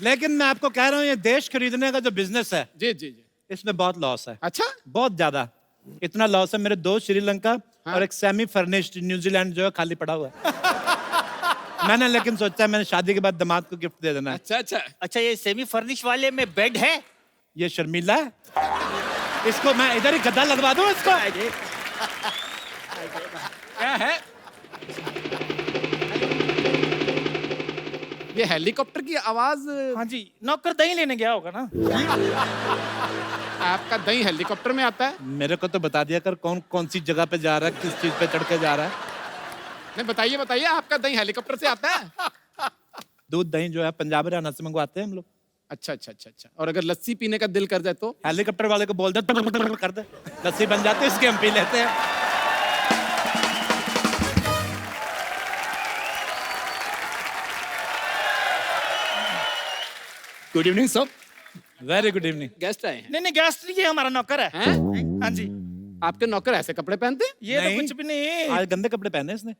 लेकिन मैं आपको कह रहा हूँ ये देश खरीदने का जो बिजनेस है जी जी जी। इसमें बहुत लॉस है, अच्छा, बहुत ज्यादा। इतना लॉस है, मेरे दो श्रीलंका और एक सेमी फर्निश्ड न्यूजीलैंड जो है खाली पड़ा हुआ है। मैंने लेकिन सोचा मैंने शादी के बाद दामाद को गिफ्ट दे देना है। अच्छा अच्छा। अच्छा, ये सेमी फर्निश वाले में बेड है? ये शर्मीला है, इसको मैं इधर ही गद्दा लगवा दूं इसको। क्या है ये? हेलीकॉप्टर की आवाज। हाँ जी, नौकर दही लेने गया होगा ना। आपका दही हेलीकॉप्टर में आता है? मेरे को तो बता दिया कर कौन कौन सी जगह पे जा रहा है, किस चीज पे चढ़ के जा रहा है। नहीं, बताइए बताइए, आपका दही हेलीकॉप्टर से आता है? दूध दही जो है पंजाब हरियाणा से मंगवाते हैं हम लोग। अच्छा अच्छा अच्छा अच्छा। और अगर लस्सी पीने का दिल कर जाए तो? हेलीकॉप्टर वाले को बोल दे कर दे, लस्सी बन जाती है, इसके हम पी लेते हैं। Good evening sir. Very good evening. Guest आए हैं? नहीं नहीं, गेस्ट नहीं, ये हमारा नौकर है। हैं? हाँ जी। आपके नौकर ऐसे कपड़े पहनते हैं? ये तो नहीं। कुछ भी नहीं। आज गंदे कपड़े पहने इसने।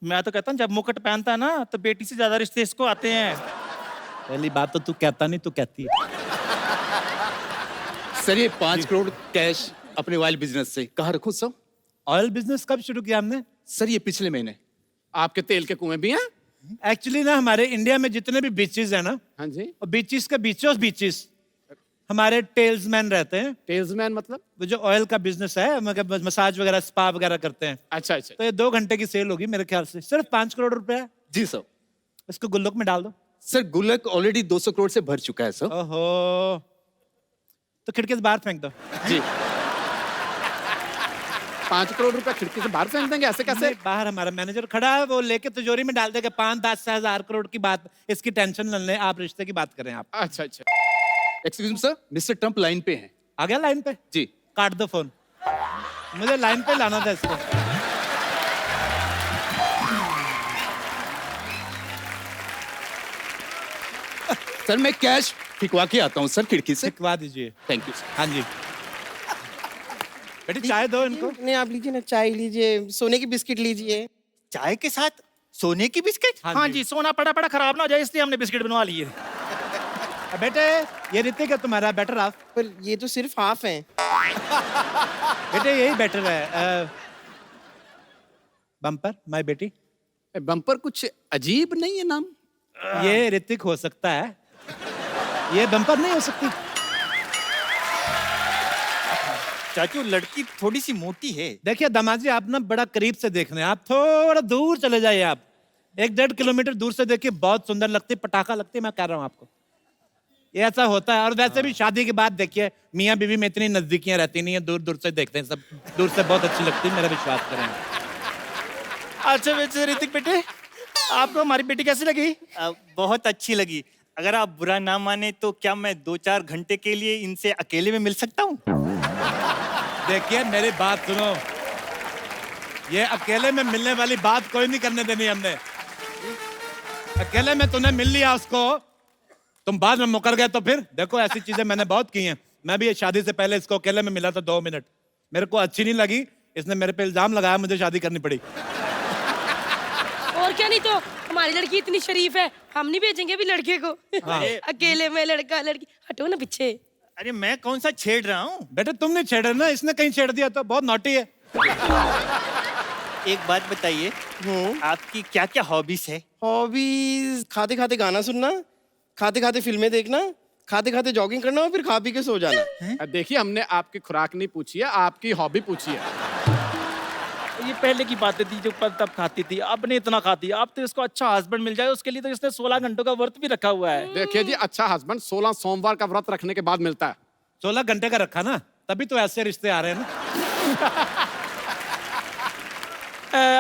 मैं तो कहता हूँ जब मुकुट पहनता है ना तो बेटी से ज्यादा रिश्ते इसको आते हैं। पहली बात तो तू कहता नहीं, तू कहती है। सर ये 5 करोड़ कैश अपने ऑयल बिजनेस से कहाँ रखूं सर? ऑयल बिजनेस कब शुरू किया हमने? सर ये पिछले महीने। आपके तेल के कुएं भी हैं? एक्चुअली ना हमारे इंडिया में जितने भी बीचेस है ना, हाँ जी। और बीचेस के बीचेस हमारे टेल्समैन रहते हैं। टेल्समैन मतलब? वो जो ऑयल का बिजनेस है, मतलब मसाज वगैरह स्पा वगैरह करते हैं। अच्छा अच्छा। तो ये 2 घंटे की सेल होगी मेरे ख्याल से, सिर्फ 5 करोड़ रुपए है। जी सर। इसको गुल्लक में डाल दो। सर गुल्लक ऑलरेडी 200 करोड़ से भर चुका है सर। ओहो, तो खिड़की से बाहर फेंक दो। जी। 5 करोड़ रुपए खिड़की से बाहर फेंक देंगे? ऐसे कैसे? बाहर हमारा मैनेजर खड़ा है, वो लेके तिजोरी में डाल देगा। 5-10 हजार करोड़ की बात, इसकी टेंशन न लें आप, रिश्ते की बात करें आप। अच्छा अच्छा। Excuse me sir, mister Trump line पे हैं। आ गया लाइन पे? जी। काट दो फोन, मुझे लाइन पे लाना था इसको। सर मैं कैश फिकवा के आता हूँ सर खिड़की से। सिखवा दीजिए। Thank you sir. हाँ जी। बेटी चाय दो इनको। नहीं, आप लीजिए ना, चाय लीजिए, सोने की बिस्किट लीजिए। चाय के साथ सोने की बिस्किट? हाँ हाँ जी। जी, सोना पड़ा पड़ा खराब ना हो जाए इसलिए हमने बिस्किट बनवा लिए। बेटे ये ऋतिक है तुम्हारा, बेटर हाफ। पर ये तो सिर्फ हाफ है। बेटे यही बेटर है। बम्पर माय बेटी। बम्पर कुछ अजीब नहीं है नाम? ये ऋतिक हो सकता है, ये बम्पर नहीं हो सकती। चाचू लड़की थोड़ी सी मोटी है। देखिए दामाद जी, आप ना बड़ा करीब से देख रहे हैं, आप थोड़ा दूर चले जाइए। आप 1-1.5 किलोमीटर दूर से देखिए, बहुत सुंदर लगती है, पटाखा लगती है। मैं कह रहा हूँ आपको, ये ऐसा होता है। और वैसे भी शादी के बाद देखिए मियाँ बीवी में इतनी नजदीकियां रहती नहीं है, दूर दूर से देखते हैं सब, दूर से बहुत अच्छी लगती है, मेरा विश्वास करें। अच्छा वैसे ऋतिक बेटे, आपको हमारी बेटी कैसी लगी? बहुत अच्छी लगी। अगर आप बुरा ना माने तो क्या मैं 2-4 घंटे के लिए इनसे अकेले में मिल सकता हूँ? देखिए मेरी बात सुनो, ये अकेले में मिलने वाली बात कोई नहीं करने देनी हमने। अकेले में तूने मिल लिया उसको, तुम बाद में मुकर गए तो फिर देखो, ऐसी चीजें मैंने बहुत की हैं। मैं भी ये शादी से पहले इसको अकेले में मिला था 2 मिनट, मेरे को अच्छी नहीं लगी, इसने मेरे पे इल्जाम लगाया, मुझे शादी करनी पड़ी। और क्या, नहीं तो हमारी लड़की इतनी शरीफ है, हम नहीं भेजेंगे अभी लड़के को। हाँ। अकेले में लड़का लड़की, हटो ना पीछे। अरे मैं कौन सा छेड़ रहा हूँ? बेटे तुमने छेड़ा ना, इसने कहीं छेड़ दिया तो, बहुत नॉटी है। एक बात बताइए, आपकी क्या क्या हॉबीज है? हॉबीज खाते खाते गाना सुनना, खाते खाते फिल्में देखना, खाते खाते जॉगिंग करना और फिर खा पी के सो जाना। देखिए हमने आपकी खुराक नहीं पूछी है, आपकी हॉबी पूछी है। ये पहले की बातें थी जो तब खाती थी, अब नहीं इतना खाती। अब तो इसको अच्छा हस्बैंड मिल जाए, उसके लिए तो इसने 16 घंटों का व्रत भी रखा हुआ है। देखिए जी, अच्छा हस्बैंड 16 सोमवार का व्रत रखने के बाद मिलता है। 16 घंटे का रखा ना, तभी तो ऐसे रिश्ते आ रहे हैं ना।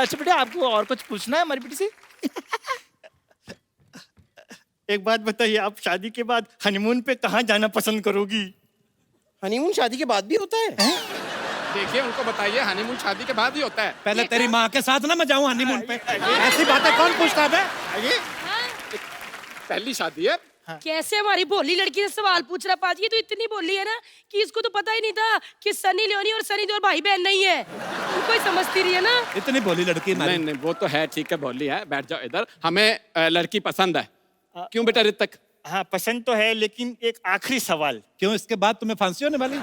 अच्छा बेटा, आपको और कुछ पूछना है हमारी बेटी से? एक बात बताइए, आप शादी के बाद हनीमून पे कहाँ जाना पसंद करोगी? हनीमून शादी के बाद भी होता है? देखिए उनको बताइए, हनीमून शादी के बाद ही होता है। पहले तेरी माँ के साथ ना मैं जाऊं हनीमून पे, ऐसी बातें कौन पूछता है बे? पहली शादी है। कैसे हमारी भोली लड़की से सवाल पूछ रहा पाजी? ये तो इतनी भोली है ना कि इसको तो पता ही नहीं था कि सनी लियोनी और सनी देओल भाई बहन नहीं है। उनको ही समझती रही है ना। इतनी भोली लड़की हमारी। नहीं, वो तो है, ठीक है, बोली है। बैठ जाओ इधर। हमें लड़की पसंद है। क्यों बेटा ऋतिक? हाँ पसंद तो है, लेकिन एक आखिरी सवाल। क्यों, इसके बाद तुम्हें फांसी होने वाली?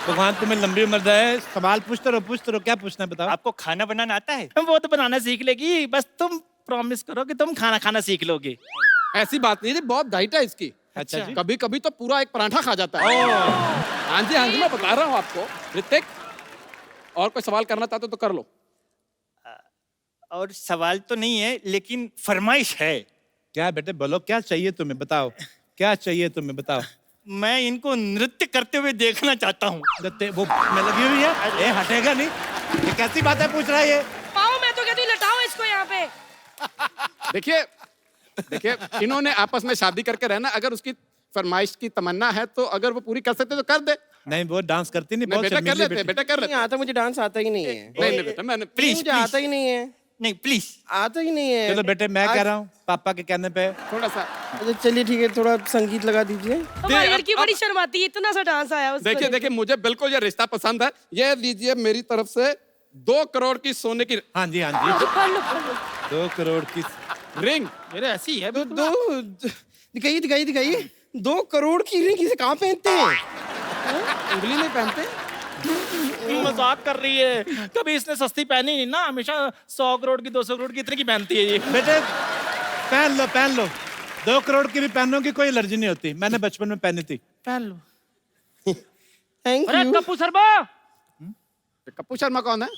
भगवान तुम्हें लंबी उम्र दे। सवाल पूछते रहो, क्या पूछना है बताओ। आपको खाना बनाना आता है? वो तो बनाना सीख लेगी, बस तुम प्रॉमिस करो कि तुम खाना खाना सीख लोगे। ऐसी बात नहीं जी, बहुत डाइट है इसकी। अच्छा जी। कभी कभी तो पूरा एक पराठा खा जाता है। हाँ जी हाँ जी, मैं बता रहा हूँ आपको। ऋतिक, और कोई सवाल करना चाहते हो तो कर लो। और सवाल तो नहीं है, लेकिन फरमाइश है। क्या बेटे बोलो, क्या चाहिए तुम्हें बताओ, क्या चाहिए तुम्हें बताओ। मैं इनको नृत्य करते हुए देखना चाहता हूँ। वो मैं लगी हुई है, ये हटेगा नहीं। ये कैसी बात है पूछ रहा है ये? पाओ, मैं तो कहती हूँ लटाओ इसको यहाँ पे। देखिए देखिए, इन्होंने आपस में शादी करके रहना। अगर उसकी फरमाइश की तमन्ना है तो अगर वो पूरी कर सकते तो कर दे। नहीं वो डांस करती नहीं, नहीं बहुत बेटा कर शर्मीली लेते, बेटी। बेटा कर नहीं लेते। आता, मुझे डांस आता ही नहीं है। नहीं बेटा, मैंने प्लीज मुझे आता ही नहीं है, नहीं प्लीज। आता ही नहीं है। चलो बेटे, मैं कह रहा हूँ पापा के कहने पे। थोड़ा सा अच्छा, चलिए ठीक है, थोड़ा संगीत लगा दीजिए। हमारी लड़की बड़ी शर्माती है, इतना सा डांस आया उसको। देखिए देखिए, मुझे बिल्कुल ये रिश्ता पसंद है। ये लीजिए मेरी तरफ से 2 करोड़ की सोने की हाँ जी हाँ जी, पढ़ लो। 2 करोड़ की रिंग। मेरे ऐसी ही है। दिखाइए 2 करोड़ की रिंग इसे कहाँ पहनते हैं? उंगली में पहनते। मजाक कर रही है। कभी इसने सस्ती पहनी नहीं ना, हमेशा 100 करोड़ की 200 करोड़ की इतने की पहनती है ये। बेटे पहन लो 2 करोड़ की भी पहनों की कोई एलर्जी नहीं होती। मैंने बचपन में पहनी थी। पहन लो। थैंक अरे यू। कप्पू शर्मा, कप्पू शर्मा कौन है?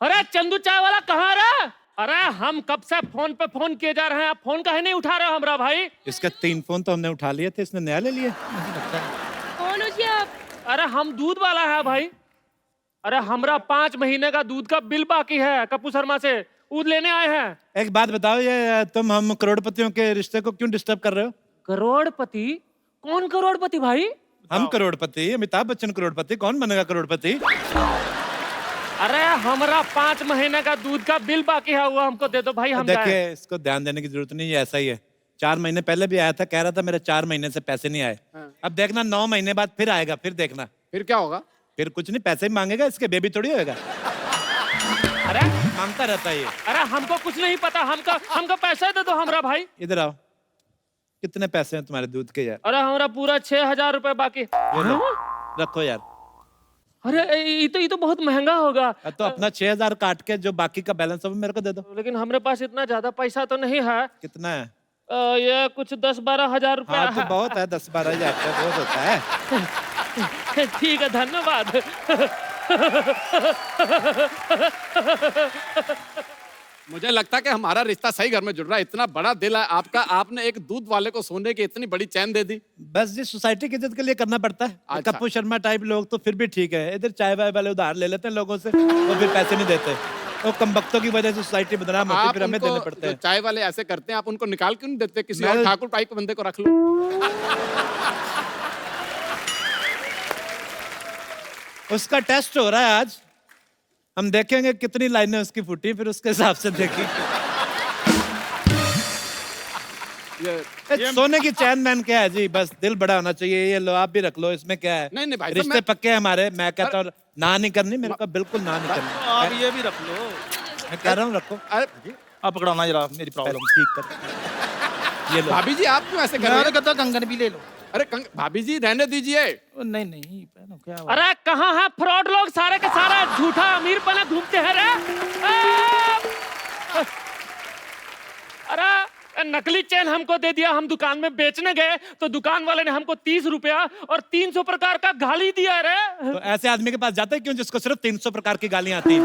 अरे चंदू चाय वाला कहाँ रहा? अरे हम कब से फोन पे फोन किए जा रहे हैं, आप फोन काहे नहीं उठा रहे हो हमरा भाई? इसके 3 फोन तो हमने उठा लिए थे, इसने नया ले लिया। कौन हो जी आप? अरे हम दूध वाला है भाई। अरे हमरा 5 महीने का दूध का बिल बाकी है कप्पू शर्मा से, दूध लेने आए हैं। एक बात बताओ, ये तुम हम करोड़पतियों के रिश्ते को क्यों डिस्टर्ब कर रहे हो? करोड़पति? कौन करोड़पति भाई? हम करोड़पति, अमिताभ बच्चन करोड़पति, कौन बनेगा करोड़पति? अरे हमरा 5 महीने का दूध का बिल बाकी है, वो हमको दे दो भाई, हम जाएं। देखिए इसको ध्यान देने की जरूरत नहीं है, ऐसा ही है। 4 महीने पहले भी आया था, कह रहा था मेरे 4 महीने से पैसे नहीं आए। अब देखना 9 महीने बाद फिर आएगा, फिर देखना। फिर क्या होगा? फिर कुछ नहीं, पैसे ही मांगेगा, इसके बेबी थोड़ी होएगा। अरे मांगता रहता है ये। अरे हमको कुछ नहीं पता, हमको पैसे दे दो हमरा भाई। इधर आओ, कितने पैसे हैं तुम्हारे दूध के यार? अरे हमरा पूरा 6000 रुपए बाकी। ये लो, रखो यार। अरे ये तो बहुत महंगा होगा। तो अपना 6000 काट के जो बाकी का बैलेंस है वो मेरे को दे दो। लेकिन हमारे पास इतना ज्यादा पैसा तो नहीं है। कितना है? ये कुछ 10-12 हजार रुपया हाँ तो बहुत है, 10-12 हजार का बहुत होता है। है। ठीक है, धन्यवाद। मुझे लगता है कि हमारा रिश्ता सही घर में जुड़ रहा है। इतना बड़ा दिल है आपका, आपने एक दूध वाले को सोने की इतनी बड़ी चैन दे दी। बस जी सोसाइटी की इज्जत के लिए करना पड़ता है। अच्छा। कप्पू शर्मा टाइप लोग तो फिर भी ठीक है, इधर चाय वाय वाले उधार ले लेते हैं लोगों से, वो फिर पैसे नहीं देते। वो कमबख्तों की वजह से सोसाइटी बदनाम होती है, आप फिर हमें देने उनको पड़ते जो हैं। चाय वाले ऐसे करते हैं, आप उनको निकाल क्यों नहीं देते? किसी मैं- और ठाकुर टाइप के बंदे को रख लो। उसका टेस्ट हो रहा है आज, हम देखेंगे कितनी लाइनें उसकी फूटी, फिर उसके हिसाब से देखेंगे। ये सोने की चैन मैन क्या है जी, बस दिल बड़ा होना चाहिए। ये लो आप भी रख लो, इसमें क्या है? नहीं, नहीं भाई साहब, रिश्ते मैं- पक्के हैं हमारे। मैं कहता हूँ ना नहीं करनी, मेरे को बिल्कुल ना नहीं करनी। आप ये भी रख लो। मैं कह रहा हूँ रखो, अरे आप पकड़ाना जरा मेरी पहले प्रॉब्लम। ठीक कर। ये लो। भाभी जी, आप क्यों ऐसे कर रहे मैं हैं? तो कहता कंगन भी ले लो। अरे भाभी जी रहने दीजिए। नहीं नहीं पहनो, क्या हुआ? अरे कहाँ है फ्रॉड लोग, सारे के सारे झूठा अमीर पना घूमते हैं रे। अरे नकली चैन हमको दे दिया, हम दुकान में बेचने गए तो दुकान वाले ने हमको 30 रुपया और 300 प्रकार का गाली दिया रे। तो ऐसे आदमी के पास जाते हैं क्यों जिसको सिर्फ 300 प्रकार की गालियां आती हैं?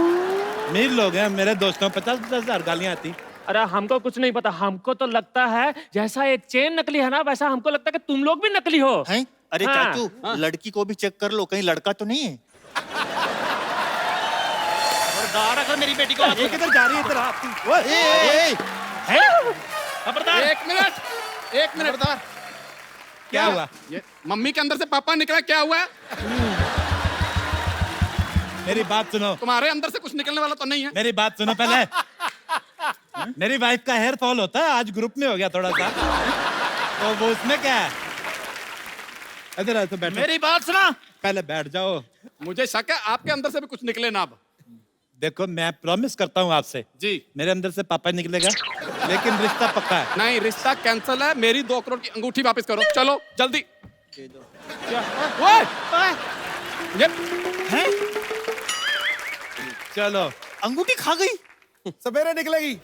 अमीर लोग हैं, मेरे दोस्तों 50-50 हजार गालियां आती। अरे हमको कुछ नहीं पता, हमको तो लगता है जैसा एक चेन नकली है ना, वैसा हमको लगता है कि तुम लोग भी नकली हो। हैं? अरे हाँ। चाचू, लड़की को भी चेक कर लो, कहीं लड़का तो नहीं है? खबरदार अगर मेरी बेटी को ये किधर जा रही है? इधर खबरदार। एक मिनट क्या हुआ? ये मम्मी के अंदर से पापा निकला, क्या हुआ है? मेरी बात सुनो, तुम्हारे अंदर से कुछ निकलने वाला तो नहीं है? मेरी बात सुनो पहले। मेरी वाइफ का हेयर फॉल होता है, आज ग्रुप में हो गया थोड़ा सा, तो वो उसमें क्या है? इधर आओ तो बैठो। मेरी बात सुना। पहले बैठ जाओ। मुझे शक है आपके अंदर से भी कुछ निकले ना। अब देखो मैं प्रॉमिस करता हूँ आपसे जी मेरे अंदर से पापा निकलेगा लेकिन रिश्ता पक्का है। नहीं, रिश्ता कैंसिल है। मेरी 2 करोड़ की अंगूठी वापस करो, चलो जल्दी। ओए, ये हैं? चलो अंगूठी खा गई। सवेरे निकलेगी।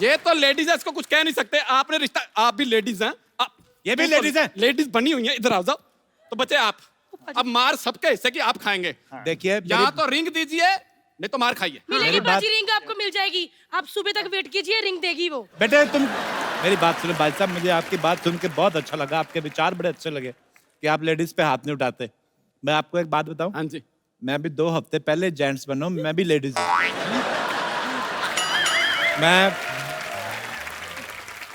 ये तो लेडीज है, इसको कुछ कह नहीं सकते। आपने रिश्ता, आप भी लेडीज हैं। ये भी ladies हैं। लेडीज बनी हुई हैं। इधर आओ, जाओ। तो बच्चे आप अब मार सबके हिस्से की आप खाएंगे। देखिए यहाँ तो रिंग दीजिए, नहीं तो मार खाइए। मिलेगी मेरी बात- बाजी, रिंग आपको मिल जाएगी। आप सुबह तक वेट कीजिए, रिंग देगी वो। बेटे तुम मेरी बात सुनो भाई साहब, मुझे आपकी बात सुन के बहुत अच्छा लगा, आपके विचार बड़े अच्छे लगे कि आप लेडीज पे हाथ नहीं उठाते। मैं आपको एक बात बताऊं, हाँ जी, मैं भी 2 हफ्ते पहले जेंट्स बना हूं, मैं भी लेडीज हूं। मैं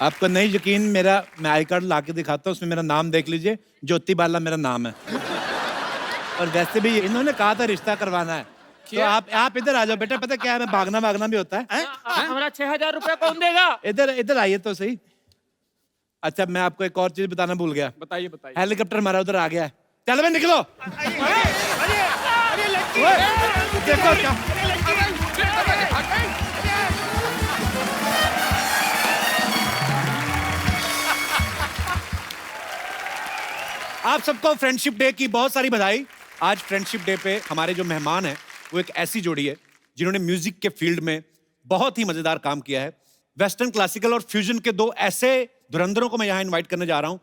आपको नहीं यकीन, मैं आई कार्ड ला के दिखाता हूँ, उसमें मेरा नाम देख लीजिए, ज्योति बाला मेरा नाम है। और वैसे भी इन्होंने कहा था रिश्ता करवाना है, तो आप इधर आ जाओ बेटा। पता क्या है, मैं भागना भी होता है। हमारा 6,000 रुपया कौन देगा? इधर आइए तो सही। अच्छा मैं आपको एक और चीज बताना भूल गया, बताइए बताइए। हेलीकॉप्टर हमारा उधर आ गया है। चलो मैं निकलो। देखो क्या आप सबको फ्रेंडशिप डे की बहुत सारी बधाई। आज फ्रेंडशिप डे पे हमारे जो मेहमान हैं वो एक ऐसी जोड़ी है जिन्होंने म्यूजिक के फील्ड में बहुत ही मजेदार काम किया है। वेस्टर्न, क्लासिकल और फ्यूजन के 2 ऐसे धुरंधरों को मैं यहाँ इनवाइट करने जा रहा हूँ।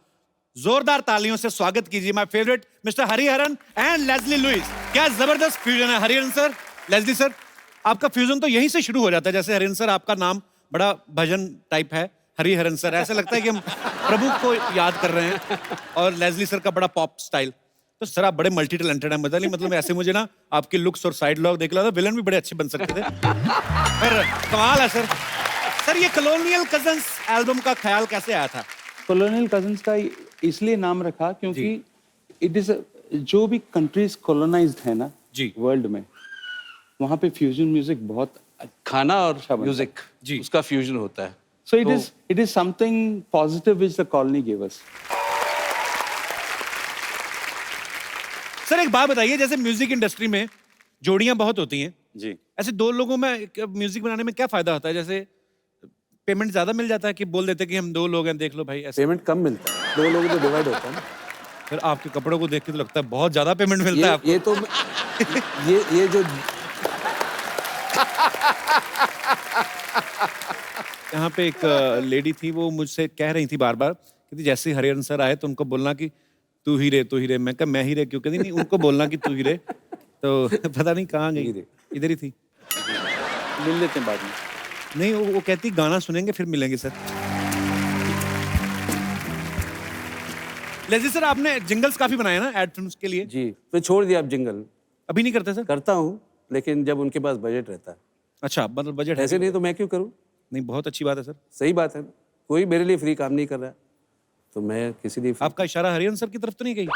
जोरदार तालियों से स्वागत कीजिए my favourite mister Hariharan and Leslie Lewis. क्या जबरदस्त फ्यूजन है हरिहरन सर, लेस्ली सर। आपका फ्यूजन तो यहीं से शुरू हो जाता है। जैसे हरिहरन सर आपका नाम बड़ा भजन टाइप है, हरिहरन सर ऐसा लगता है कि हम प्रभु को याद कर रहे हैं, और लेस्ली सर का बड़ा पॉप स्टाइल। तो सर आप बड़े मल्टी टैलेंटेड हैं, मतलब नहीं, मतलब ऐसे मुझे ना आपके लुक्स और साइड लॉग देख रहा था, विलन भी बड़े अच्छे बन सकते थे। पर कमाल है सर। सर ये कॉलोनियल कजन्स एल्बम का ख्याल कैसे आया था? कॉलोनियल कजन्स का इसलिए नाम रखा क्योंकि इट इज जो भी कंट्रीज कॉलोनाइज्ड है ना जी वर्ल्ड में, वहाँ पे फ्यूजन म्यूजिक बहुत खाना और म्यूजिक जी उसका फ्यूजन होता है। So it is something positive which the colony give us. Sir एक बात बताइए, जैसे म्यूजिक इंडस्ट्री में जोड़ियां बहुत होती हैं जी, ऐसे 2 लोगों में म्यूजिक बनाने में क्या फायदा होता है? जैसे पेमेंट ज्यादा मिल जाता है कि बोल देते हैं कि हम 2 लोग हैं, देख लो भाई ऐसे। पेमेंट कम मिलता है, 2 लोगों तो डिवाइड होता है ना। फिर आपके कपड़ों को देख के तो लगता है बहुत ज्यादा पेमेंट मिलता है आपको। ये तो ये जो यहाँ पे एक लेडी थी, वो मुझसे कह रही थी बार बार, कहती जैसे ही हरिहरन सर आए तो उनको बोलना कि तू ही रे, तू ही रे। मैं कहा मैं ही रे क्यों? कहती नहीं, उनको बोलना कि तू ही रे। तो पता नहीं कहाँ गई, इधर ही थी। मिल लेते हैं बाद में। नहीं वो कहती गाना सुनेंगे फिर मिलेंगे सर। लेजी सर आपने जिंगल्स काफी बनाए ना एड फिल्म्स के लिए? जी मैं छोड़ दिया अब जिंगल, अभी नहीं करते सर? करता हूँ लेकिन जब उनके पास बजट रहता है। अच्छा मतलब बजट है? ऐसे नहीं तो मैं क्यों करूँ? नहीं बहुत अच्छी बात है सर। सही बात है, कोई मेरे लिए फ्री काम नहीं कर रहा तो मैं किसी लिए आपका इशारा हरिहरन सर की तरफ तो नहीं गई?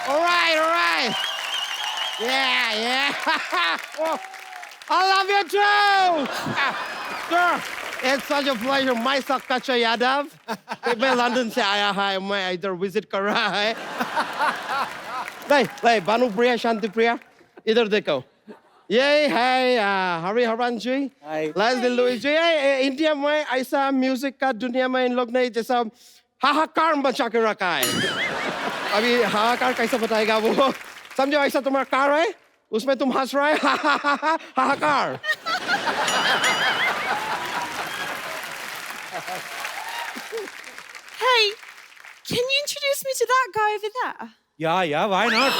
All right. Yeah. Oh, I love you too. Sir, it's such a pleasure. मैं Kacha Yadav. मैं लंदन से आया है, मैं इधर विजिट कर रहा है। नहीं, भानु प्रिया, शांति प्रिया, इधर देखो। ये है हरिहरन जी, लेस्ली लुइस जी। इंडिया में ऐसा म्यूजिक का दुनिया में इन लोग ने जैसा हाहाकार मचा के रखा है। अभी हाहाकार कैसे बताएगा वो? समझो ऐसा तुम्हारा कार है, उसमें तुम हंस रहे हाहाकार। Hey, can you introduce me to that guy over there? या why not?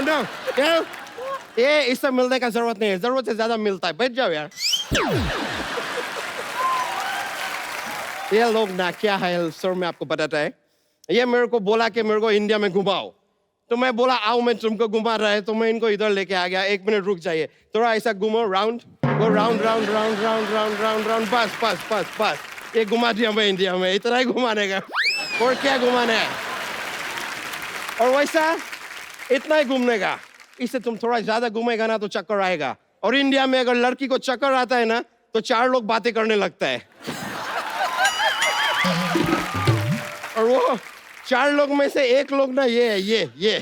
No. ये इससे मिलने का जरूरत नहीं है, जरूरत से ज्यादा मिलता है। बैठ जाओ यार। ये लोग ना क्या है सर, मैं आपको बताता है। ये मेरे को बोला कि मेरे को इंडिया में घुमाओ, तो मैं बोला आओ मैं तुमको घुमा रहा है, तो मैं इनको इधर लेके आ गया। 1 मिनट रुक जाइए, थोड़ा ऐसा घूमो, राउंड राउंड, बस ये घुमा दिया मैं इंडिया में। इतना ही घुमाने का, और क्या घुमाना है? और वैसा इतना ही घूमने का। इससे तुम थोड़ा ज्यादा घूमेगा ना तो चक्कर आएगा। और इंडिया में अगर लड़की को चक्कर आता है ना तो 4 लोग बातें करने लगता है, और वो 4 लोग में से 1 लोग ना ये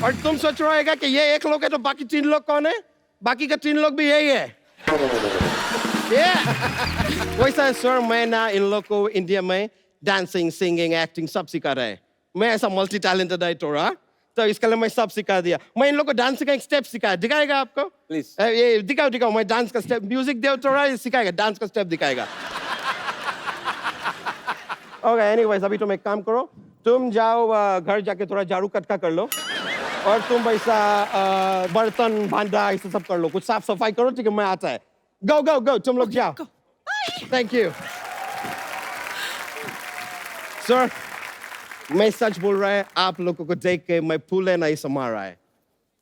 और तुम सोच रहे होगा कि ये एक लोग है तो बाकी 3 लोग कौन है? बाकी का 3 लोग भी यही है। वैसा है सर, मैं ना इन लोग को इंडिया में डांसिंग, सिंगिंग, एक्टिंग सब सिखा रहा है। मैं ऐसा मल्टी टैलेंटेड है थोड़ा, तो इसके लिए मैं सब सिखा दिया। मैं इन लोग को डांस का एक स्टेप सिखाया, दिखाएगा आपको? Please. ये दिखाओ, मैं डांस का स्टेप, म्यूजिक दे थोड़ा, सिखाएगा, डांस का स्टेप दिखाएगा। ओके, एनीवेज अभी तुम एक काम करो, तुम जाओ घर जाके थोड़ा झाड़ू कटका कर लो, और तुम वैसा बर्तन भांडा ऐसा सब कर लो, कुछ साफ सफाई करो, ठीक है? मैं आता है। गो गो गो, तुम लोग जाओ। Thank you sir. मैं सच बोल रहा है, आप लोगों को देख के मैं फूले नहीं समा रहा है।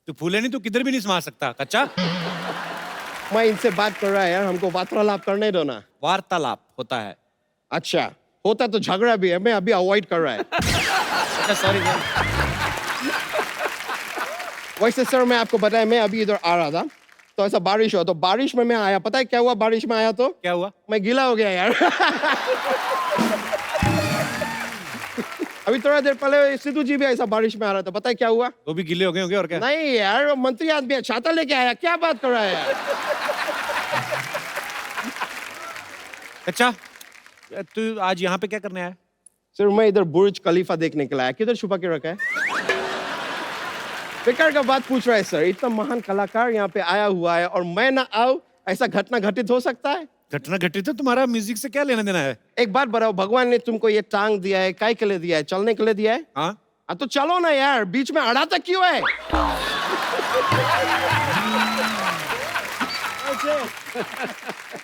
तू फूले नहीं, तू किधर भी नहीं समा सकता कच्चा। मैं इनसे बात कर रहा है यार, हमको वार्तालाप करने दो ना। वार्तालाप होता है। अच्छा, होता तो झगड़ा भी है, मैं अभी अवॉइड कर रहा है। अच्छा सॉरी सर। वैसे सर मैं आपको बताया, मैं अभी इधर आ रहा था तो ऐसा बारिश हुआ, तो बारिश में मैं आया, पता है क्या हुआ? बारिश में आया तो क्या हुआ? मैं गीला हो गया यार। अभी थोड़ा देर पहले सिद्धू जी भी ऐसा बारिश में आ रहा था, पता है क्या हुआ? वो भी गिले हो गए होंगे और क्या? नहीं यार, वो मंत्री आदमी है, छाता लेके आया, क्या बात कर रहा है यार? अच्छा तू आज यहाँ पे क्या करने आया? सर मैं इधर बुर्ज खलीफा देखने के लिए आया। किधर छुपा के रखा है? बेकार का बात पूछ रहा है सर, इतना महान कलाकार यहाँ पे आया हुआ है और मैं ना आऊं, ऐसा घटना घटित हो सकता है? घटना घटित है, तुम्हारा म्यूजिक से क्या लेना देना है? एक बात बताओ, भगवान ने तुमको ये टांग दिया है, काय के लिए दिया है? चलने के लिए दिया है? हाँ तो चलो ना यार, बीच में अड़ा तक क्यों है?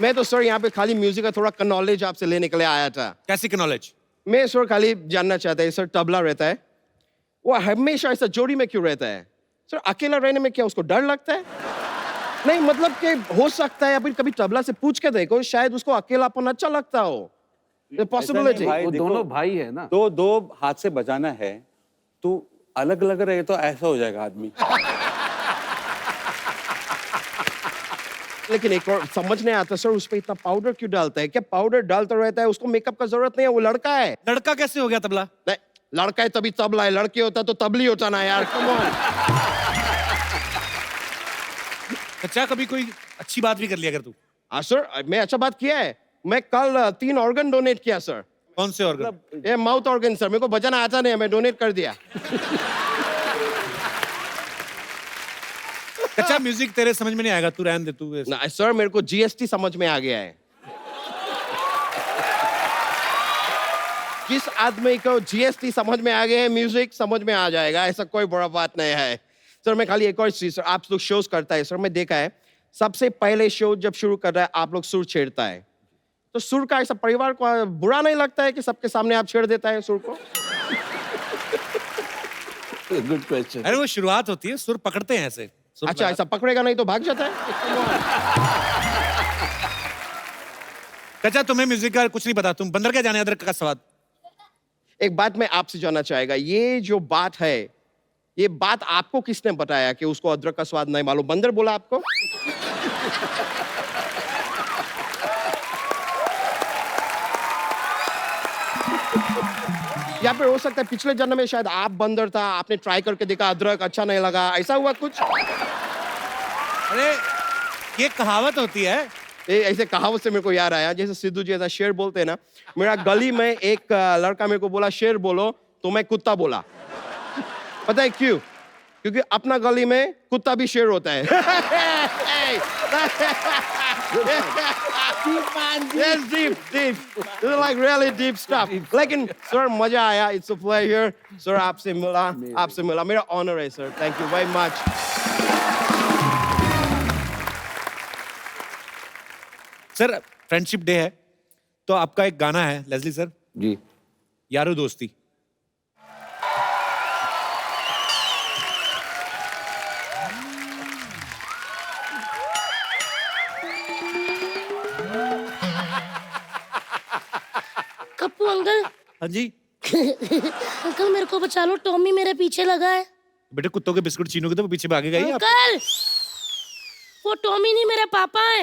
मैं तो सर यहाँ पे खाली म्यूजिक का थोड़ा नॉलेज आपसे लेने के लिए आया था। कैसी की नॉलेज? मैं सर खाली जानना चाहता है, सर तबला रहता है, वो हमेशा ऐसा जोड़ी में क्यों रहता है? सर अकेला रहने में क्या उसको डर लगता है? नहीं मतलब कि हो सकता है, अभी कभी तबला से पूछ के देखो, शायद उसको अकेलापन अच्छा लगता हो। पॉसिबिलिटी। वो दोनों भाई है ना, तो 2 हाथ से बजाना है, तो अलग अलग रहे तो ऐसा हो जाएगा आदमी। लेकिन एक और समझ नहीं आता सर, उस पे इतना पाउडर क्यों डालता है? क्या पाउडर डालता रहता है? उसको मेकअप का जरूरत नहीं है, वो लड़का है। लड़का कैसे हो गया तबला? नहीं, लड़का है तभी तबला है, लड़की होता तो तबली होता ना यार, कम ऑन। अच्छा कभी कोई अच्छी बात भी कर लिया कर तू? हाँ सर, मैं अच्छा बात किया है। मैं कल 3 ऑर्गन डोनेट किया सर। कौन से ऑर्गन? ये माउथ ऑर्गन सर, मेरे को बजाना आता नहीं है, मैं डोनेट कर दिया। अच्छा म्यूजिक तेरे समझ में नहीं आएगा, तू रहने दे तू। ना सर, मेरे को जीएसटी समझ में आ गया है। जिस आदमी को जीएसटी समझ में आ गया है, म्यूजिक समझ में आ जाएगा, ऐसा कोई बड़ा बात नहीं है। सर मैं खाली एक और चीज, सर आप लोग शोज करता है सर, मैं देखा है सबसे पहले शो जब शुरू कर रहा है आप लोग सुर छेड़ता है, तो सुर का ऐसा परिवार को बुरा नहीं लगता है कि सबके सामने आप छेड़ देता है सुर को? Good question. अरे वो शुरुआत होती है, सुर पकड़ते हैं ऐसे। अच्छा ऐसा पकड़ेगा नहीं तो भाग जाता है? अच्छा तुम्हें म्यूजिक का कुछ नहीं पता, तुम बंदर क्या जाने अदरक का स्वाद। एक बात मैं आपसे जानना चाहेगा, ये जो बात है, ये बात आपको किसने बताया कि उसको अदरक का स्वाद नहीं मालूम? बंदर बोला आपको? या फिर हो सकता है पिछले जन्म में शायद आप बंदर था, आपने ट्राई करके देखा, अदरक अच्छा नहीं लगा, ऐसा हुआ कुछ? अरे ये कहावत होती है। ऐसे कहावत से मेरे को याद आया, जैसे सिद्धू जी ऐसा शेर बोलते हैं ना, मेरा गली में एक लड़का मेरे को बोला शेर बोलो, तो मैं कुत्ता बोला। पता है क्यों? क्योंकि अपना गली में कुत्ता भी शेर होता है। Yes, deep. This is like really deep stuff. लेकिन सर मजा आया, it's a pleasure. सर आपसे मिला, मेरा ऑनर है sir, thank you very much. Sir friendship day है, तो आपका एक गाना है लेस्ली सर जी, यारो दोस्ती। कप्पू अंकल। हाँ जी अंकल मेरे को बचा लो, टॉमी मेरे पीछे लगा है। बेटे कुत्तों के बिस्कुट छीनोगे तो वो पीछे भागेगा ही। अंकल वो टॉमी नहीं, मेरे पापा है,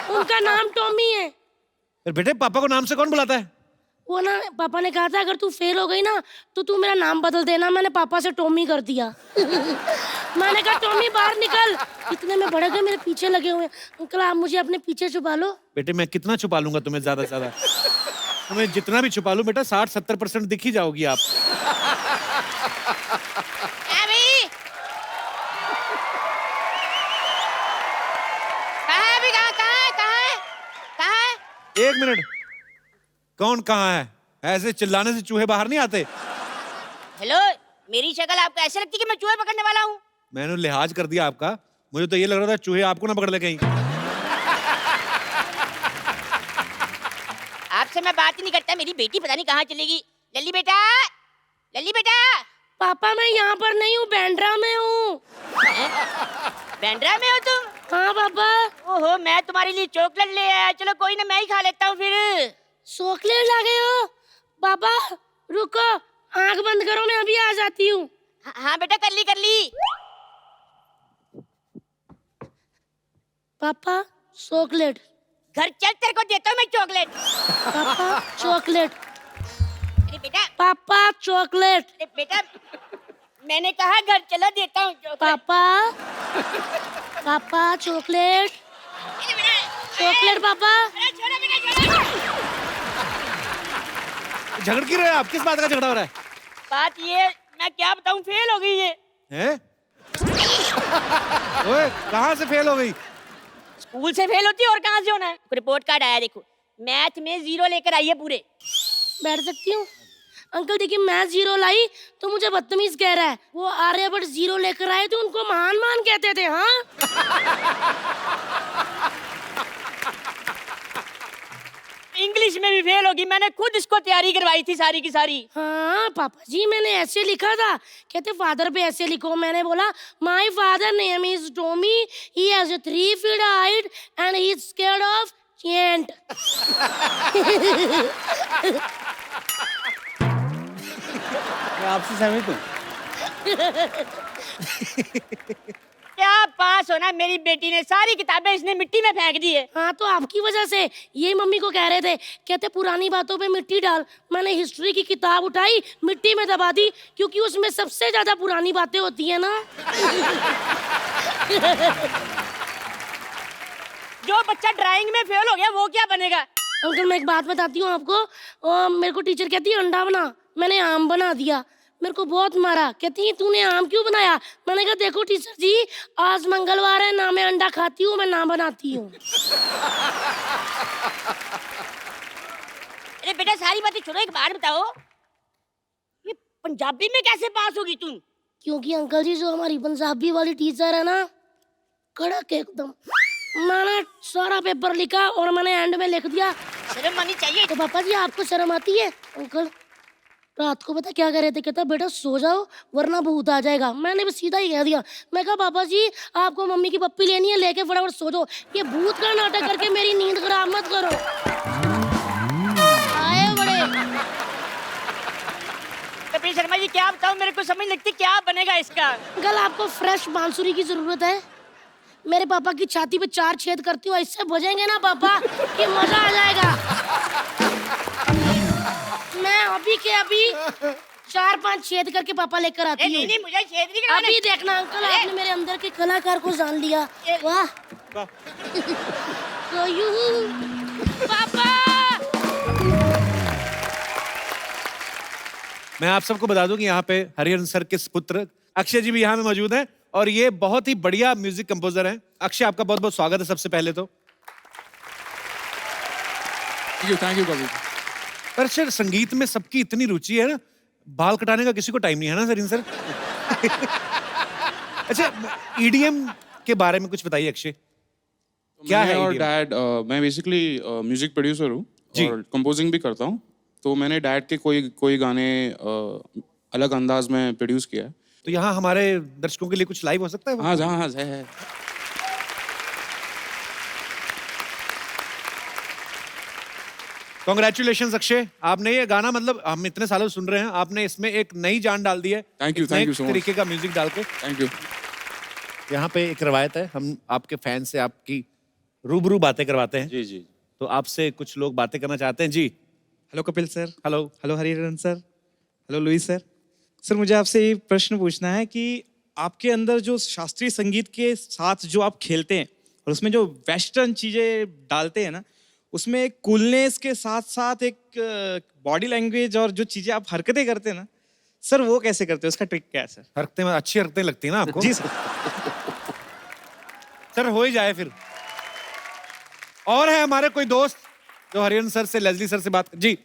उनका नाम टॉमी है। बेटे पापा को नाम से कौन बुलाता है? वो ना पापा ने कहा था अगर तू फेल हो गई ना तो तू मेरा नाम बदल देना। मैंने पापा से टॉमी कर दिया। मैंने कहा टॉमी बाहर निकल। इतने में बड़े गए मेरे पीछे लगे हुए। अंकल आप मुझे अपने पीछे छुपा लो। बेटे मैं कितना छुपा लूंगा तुम्हें, ज्यादा से ज्यादा तुम्हें जितना भी छुपा लूं बेटा 60-70% दिख ही जाओगी आप। एक मिनट, कौन कहाँ है? ऐसे चिल्लाने से चूहे बाहर नहीं आते। हेलो, मेरी शक्ल आपको ऐसे लगती कि मैं चूहे पकड़ने वाला हूँ? मैंने लिहाज कर दिया आपका, मुझे तो ये लग रहा था चूहे आपको ना पकड़ ले कहीं। आपसे मैं बात ही नहीं करता, मेरी बेटी पता नहीं कहाँ चलेगी। लल्ली बेटा, लल्ली बेटा। पापा मैं यहाँ पर नहीं हूँ, बैंड्रा में हूँ। बैंड्रा में हो तुम? हाँ पापा। ओहो, मैं तुम्हारे लिए चॉकलेट ले आया। चलो कोई ना, मैं ही खा लेता हूँ फिर। चॉकलेट ला गए हो? पापा रुको, आंख बंद करो, मैं अभी आ जाती हूँ। हाँ बेटा, कर ली कर ली। पापा चॉकलेट। घर चल, तेरे को देता हूँ मैं चॉकलेट। पापा चॉकलेट। अरे बेटा। पापा चॉकलेट। अरे बेटा, मैंने कहा घर चलो, देता हूँ चॉकलेट। पापा, पापा चॉकलेट। चॉकलेट पापा। झगड़ क्यों रहे हो आप? किस बात का झगड़ा हो रहा है? बात ये, मैं क्या बताऊँ, फेल हो गई ये। हैं? ओए, कहाँ से फेल हो गई? स्कूल से फेल होती है और कहाँ से होना है? रिपोर्ट कार्ड आया देखो, मैथ में 0 लेकर आई है पूरे। बैठ सकती हूँ? अंकल देखिए, मैं 0 लाई तो मुझे बदतमीज कह रहा है। वो आर्यभट्ट 0 लेकर आए तो उनको महान मान कहते थे। हाँ इंग्लिश में भी फेल होगी, मैंने खुद इसको तैयारी करवाई थी सारी की सारी। हाँ पापा जी, मैंने ऐसे लिखा था, कहते फादर पे ऐसे लिखो। मैंने बोला my father name is Tommy, he has a 3 feet height and he is scared of giant। मैं आपसे सहमत हूँ। क्या पास होना, मेरी बेटी ने सारी किताबें इसने मिट्टी में फेंक दी है। हाँ तो आपकी वजह से। ये मम्मी को कह रहे थे, कहते पुरानी बातों पे मिट्टी डाल। मैंने हिस्ट्री की किताब उठाई, मिट्टी में दबा दी, क्योंकि उसमें सबसे ज्यादा पुरानी बातें होती है ना। जो बच्चा ड्राइंग में फेल हो गया वो क्या बनेगा? अंकल मैं एक बात बताती हूँ आपको। मेरे को टीचर कहती है अंडा बना, मैंने आम बना दिया। मेरे को बहुत मारा, कहती है तूने आम क्यों बनाया? मैंने कहा देखो टीचर जी, आज मंगलवार है, ना मैं अंडा खाती हूँ, मैं ना बनाती हूँ। अरे बेटा सारी बातें छोड़ो, एक बात बताओ, ये पंजाबी में कैसे पास होगी तुम? क्योंकि अंकल जी जो हमारी पंजाबी वाली टीचर है ना, कड़क एकदम। मैंने सारा पेपर लिखा और मैंने एंड में लिख दिया शर्म आनी चाहिए। तो पापा जी आपको शर्म आती है? अंकल रात को पता क्या कह रहे थे, कहता बेटा सो जाओ वरना भूत आ जाएगा। मैंने भी सीधा ही कह दिया, मैं कहा पापा जी आपको मम्मी की पप्पी लेनी है, लेके फटाफट सो जाओ, ये भूत का नाटक करके मेरी नींद खराब मत करो। आए बड़े। कपिल शर्मा जी क्या बताऊं, मेरे को समझ लगती क्या बनेगा इसका। अंकल आपको फ्रेश बांसुरी की जरूरत है। मेरे पापा की छाती पे 4 छेद करती हूँ, इससे बजेंगे ना पापा कि मजा आ जाएगा। मैं अभी के अभी 4-5 छेद करके पापा लेकर आती हूँ। नहीं मुझे छेद नहीं करवाने। अभी देखना अंकल, आपने मेरे अंदर के कलाकार को जान लिया। वाह पापा। मैं आप सबको बता दूं कि यहाँ पे हरिहरन सर के पुत्र अक्षय जी भी यहाँ में मौजूद हैं और ये बहुत ही बढ़िया म्यूजिक कंपोजर हैं। अक्षय आपका बहुत बहुत स्वागत है सबसे पहले तो। थैंक यू कवि। पर सर संगीत में सबकी इतनी रुचि है ना, बाल कटाने का किसी को टाइम नहीं है ना सर इन सर। अच्छा ईडीएम के बारे में कुछ बताइए अक्षय, क्या है और EDM? डैड मैं बेसिकली म्यूजिक प्रोड्यूसर हूँ और कंपोजिंग भी करता हूँ। तो मैंने डैड के कोई गाने अलग अंदाज में प्रोड्यूस किया है। तो यहाँ हमारे दर्शकों के लिए कुछ लाइव हो सकता है? हाँ है। कॉन्ग्रेचुलेशंस अक्षय, आपने ये गाना मतलब हम इतने सालों से सुन रहे हैं, आपने इसमें एक नई जान डाल दी है। Thank you so much. तरीके का म्यूजिक डाल के थैंक यू। यहाँ पे एक रवायत है, हम आपके फैन से आपकी रूबरू बातें करवाते हैं। जी जी। तो आपसे कुछ लोग बातें करना चाहते हैं जी। Hello Kapil sir. Hello. Hello Hariharan sir. Hello Luis sir. Sir मुझे आपसे ये प्रश्न पूछना है कि आपके अंदर जो शास्त्रीय संगीत के साथ जो आप खेलते हैं और उसमें जो वेस्टर्न चीजें डालते हैं ना, उसमें एक कूलनेस के साथ साथ एक बॉडी लैंग्वेज और जो चीजें आप हरकतें करते हैं ना सर, वो कैसे करते हैं? उसका ट्रिक क्या है सर? हरकतें में अच्छी हरकतें लगती है ना आपको? जी सर। सर हो ही जाए फिर। और है हमारे कोई दोस्त जो हरिहरन सर से, लेस्ली सर से बात जी?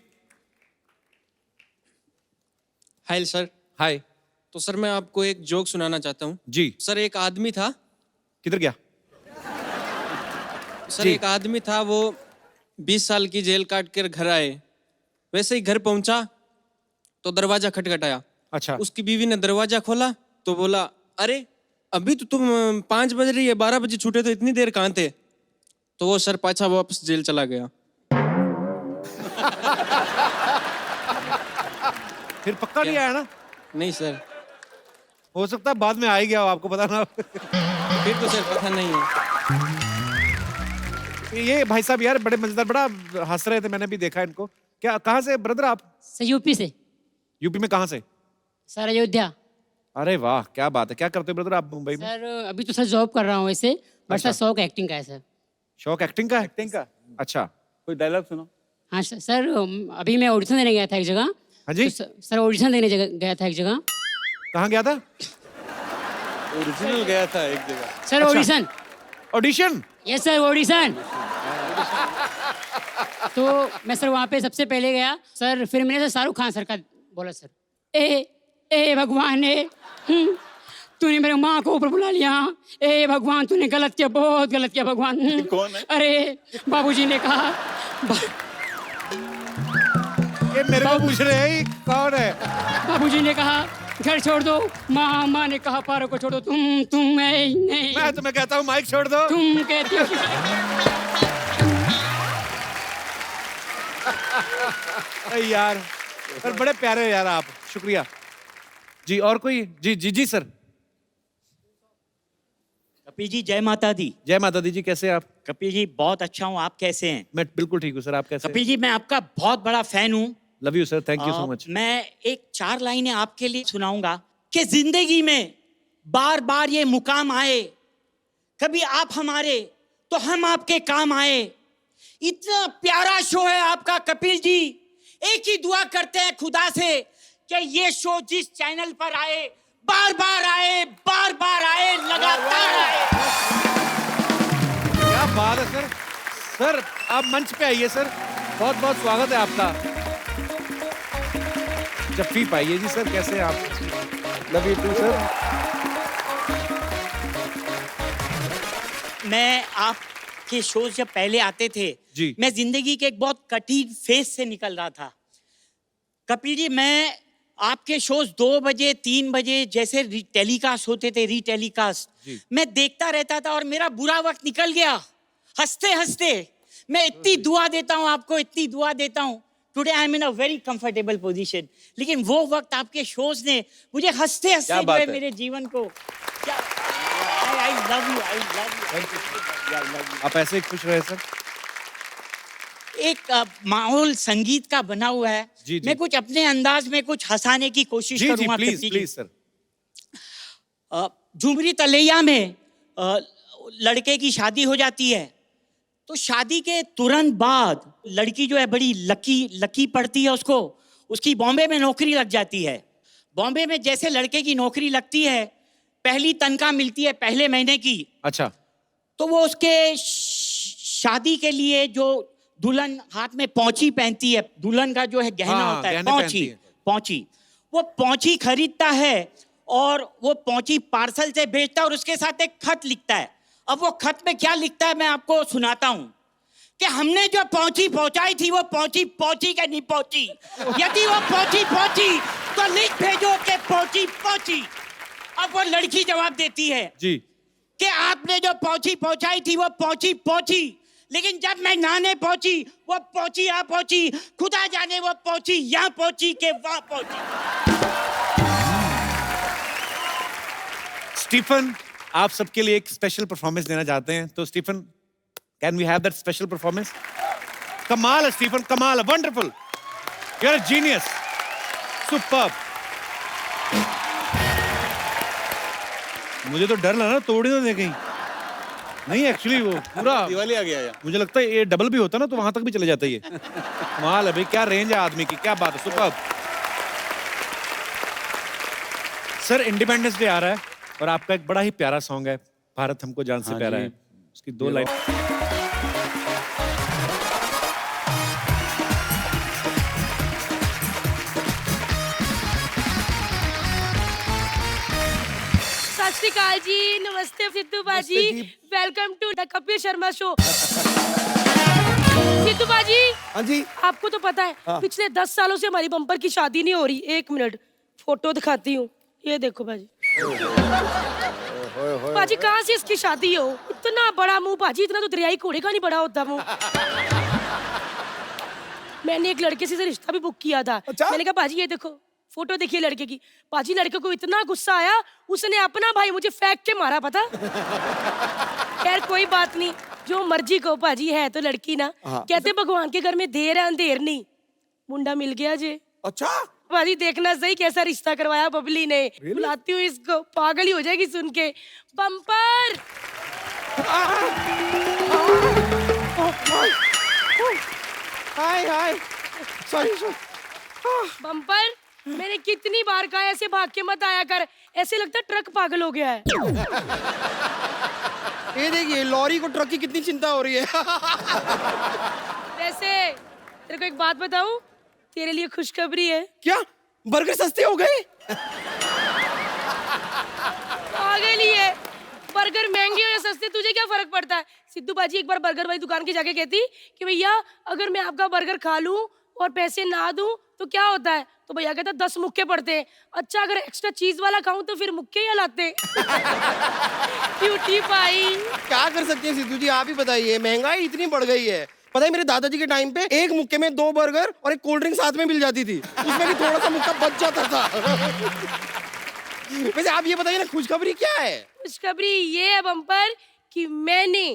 Hi sir. हाय। तो सर मैं आपको एक जोक सुनाना चाहता हूँ। जी। सर एक आदमी था। किधर गया? सर एक आदमी था, वो 20 साल की जेल काट कर घर आए। वैसे ही घर पहुंचा तो दरवाजा खटखटाया। अच्छा। उसकी बीवी ने दरवाजा खोला तो बोला, अरे अभी तो तुम 5 बज रही है, 12 बजे छूटे, तो इतनी देर कहाँ थे? तो वो सर पाछा वापस जेल चला गया। फिर पक्का नहीं आया ना? नहीं सर। हो सकता है बाद में आ ही गया हो, आपको पता ना। फिर तो सर पता नहीं है। ये भाई साहब यार बड़े मजेदार, बड़ा हंस रहे थे, मैंने भी देखा इनको। क्या, कहाँ से ब्रदर आप? सर यूपी से। यूपी में कहाँ से? सर अयोध्या। अरे वाह, क्या बात है। क्या करते हो ब्रदर आप मुंबई में? सर अभी तो सर जॉब कर रहा हूँ वैसे, बट सर शौक एक्टिंग का है सर। शौक एक्टिंग का है? एक्टिंग का। अच्छा, कोई डायलॉग सुनो। हाँ सर, अभी मैं ऑडिशन देने गया था एक जगह। हाँ जी। तो सर ऑडिशन देने गया था एक जगह। कहाँ गया था? ओरिजिनल गया था एक जगह। Sir audition. Audition? Yes sir audition. तो मैं सर वहाँ पे सबसे पहले गया सर, फिर मैंने सर शाहरुख खान सर का बोला, सर ए भगवान तूने मेरे माँ को ऊपर बुला लिया। ए भगवान तूने गलत किया, बहुत गलत किया भगवान। कौन है? अरे बाबूजी ने कहा ये मेरे को पूछ रहे हैं ये कौन है? बाबूजी ने कहा घर छोड़ दो, माँ ने कहा पारो को छोड़ दो, तुम नहीं। मैं तुम्हें कहता हूँ माइक छोड़ दो। तुम कहती हो। यार पर बड़े प्यारे हो यार आप, शुक्रिया जी। और कोई? जी जी जी सर। कपिल जी जय माता दी। जय माता दी जी, कैसे आप? कपिल जी बहुत अच्छा हूँ, आप कैसे हैं? मैं बिल्कुल ठीक हूँ सर, आप कैसे? कपिल जी मैं आपका बहुत बड़ा फैन हूँ। Love you sir, thank you so much. मैं एक 4 लाइनें आपके लिए सुनाऊंगा कि जिंदगी में बार बार ये मुकाम आए, कभी आप हमारे तो हम आपके काम आए। इतना प्यारा शो है आपका कपिल जी, एक ही दुआ करते हैं खुदा से कि ये शो जिस चैनल पर आए, बार बार आए, बार बार आए, लगातार आए। क्या बात है सर। सर आप मंच पे आइए सर, बहुत बहुत स्वागत है आपका। जफ्फी पाइए जी सर, कैसे हैं आप? Love you too sir. मैं आपके शोज जब पहले आते थे जी, मैं जिंदगी के एक बहुत कठिन फेज से निकल रहा था। कपिल जी मैं आपके शोज 2 बजे 3 बजे जैसे टेलीकास्ट होते थे, रीटेलीकास्ट, मैं देखता रहता था और मेरा बुरा वक्त निकल गया हंसते हंसते। मैं इतनी दुआ देता हूँ आपको, इतनी दुआ देता हूँ। Today I am in a very comfortable position, लेकिन वो वक्त आपके शोज ने मुझे हंसते हंसते जो है मेरे जीवन को I love you, I love you. आप ऐसे ही खुश रहे सर। एक माहौल संगीत का बना हुआ है। जी, जी। मैं कुछ अपने अंदाज में कुछ हंसाने की कोशिश जी, करूंगा। जी, प्लीज प्लीज सर। झुमरी तलैया में लड़के की शादी हो जाती है, तो शादी के तुरंत बाद लड़की जो है बड़ी लकी पड़ती है उसको, उसकी बॉम्बे में नौकरी लग जाती है। बॉम्बे में जैसे लड़के की नौकरी लगती है, पहली तनख्वाह मिलती है पहले महीने की। अच्छा। तो वो उसके शादी के लिए जो दुल्हन हाथ में पौंची पहनती है, दुल्हन का जो है गहना होता है, पौंची, वो पौंची खरीदता है और वो पौंची पार्सल से भेजता है और उसके साथ एक खत लिखता है। अब वो खत में क्या लिखता है मैं आपको सुनाता हूँ कि हमने जो पौंची पहुंचाई थी वो पौंची पहुंची के नहीं पहुंची। यदि वो पहुंची तो लिख भेजो कि पहुंची। अब वो लड़की जवाब देती है जी कि आपने जो पहुंची पहुंचाई थी वो पहुंची, लेकिन जब मैं नहाने पहुंची वो पहुंची यहाँ पहुंची, खुदा जाने वो पहुंची यहाँ पहुंची के वहां पहुंची। स्टीफन, आप सबके लिए एक स्पेशल परफॉर्मेंस देना चाहते हैं, तो Stephen can we have that special performance? कमाल है स्टीफन, कमाल है, wonderful. You're a genius. Superb. मुझे तो डर लगा ना तोड़ ही ना दे कहीं। नहीं एक्चुअली वो पूरा दिवाली आ गया यार। मुझे लगता है ये डबल भी होता ना तो वहां तक भी चले जाता है ये। कमाल है भाई, क्या रेंज है आदमी की, क्या बात है। सुपर्ब। सर इंडिपेंडेंस डे आ रहा है और आपका एक बड़ा ही प्यारा सॉन्ग है, भारत हमको जान से प्यारा है, उसकी 2 लाइन। सत श्री अकाल जी, नमस्ते Sidhu Paaji, welcome to the Kapil Sharma show. Sidhu Paaji, हाँ जी, आपको तो पता है पिछले 10 सालों से हमारी बम्पर की शादी नहीं हो रही। 1 मिनट फोटो दिखाती हूँ, ये देखो बाजी। बाजी कहाँ से इसकी शादी हो? इतना बड़ा मुंह बाजी, इतना तो दरियाई घोड़े का नहीं बड़ा होता मुंह। मैंने एक लड़के से रिश्ता भी बुक किया था। मैंने कहा बाजी ये देखो फोटो देखिए लड़के की। बाजी लड़के को इतना गुस्सा आया, उसने अपना भाई मुझे फेंक के मारा, पता। खैर कोई बात नहीं, जो मर्जी को बाजी है तो लड़की ना। कहते भगवान के घर में देर है अंधेर नहीं। मुंडा मिल गया जे। अच्छा बाजी देखना सही कैसा रिश्ता करवाया बबली ने। बुलाती हूँ इसको, पागल ही हो जाएगी सुन के। बम्पर हाय हाय सॉरी बम्पर, मैंने कितनी बार कहा ऐसे भाग के मत आया कर, ऐसे लगता है ट्रक पागल हो गया है। ये देखिए लॉरी को ट्रक की कितनी चिंता हो रही है। वैसे तेरे को एक बात बताऊं, तेरे लिए खुशखबरी है। क्या? बर्गर सस्ते हो गए? पागल ही है, बर्गर महंगे हो या सस्ते तुझे क्या फर्क पड़ता है? सिद्धू बाजी एक बार बर्गर वाली दुकान के जाके कहती कि भैया अगर मैं आपका बर्गर खा लूं और पैसे ना दूं तो क्या होता है? तो भैया कहता 10 मुक्के पड़ते हैं। अच्छा अगर एक्स्ट्रा चीज वाला खाऊं तो फिर मुक्के ही लाते। Cutie pie. क्या कर सकते हैं सिद्धू जी, आप ही बताइए, महंगाई इतनी बढ़ गई है। पता है मेरे दादाजी के टाइम पे 1 मुक्के में 2 बर्गर और 1 कोल्ड ड्रिंक साथ में मिल जाती थी, उसमें भी थोड़ा सा मुक्का बच जाता था। वैसे आप ये बताइए ना, खुशखबरी क्या है? खुशखबरी ये है बम्पर कि मैंने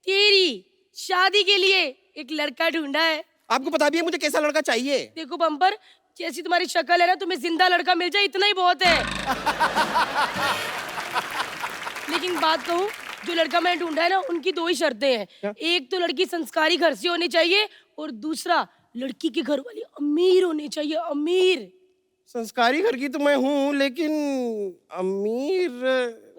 तेरी शादी के लिए एक लड़का ढूंढा है। आपको पता भी है मुझे कैसा लड़का चाहिए? देखो बम्पर, जैसी तुम्हारी शक्ल है ना, तुम्हें जिंदा लड़का मिल जाए इतना ही बहुत है। लेकिन बात कहूँ, जो लड़का मैंने ढूंढा है ना, उनकी 2 ही शर्तें हैं। एक तो लड़की संस्कारी घर से होनी चाहिए और दूसरा लड़की के घर वाली अमीर होनी चाहिए। अमीर। संस्कारी घर की तो मैं हूँ, लेकिन अमीर।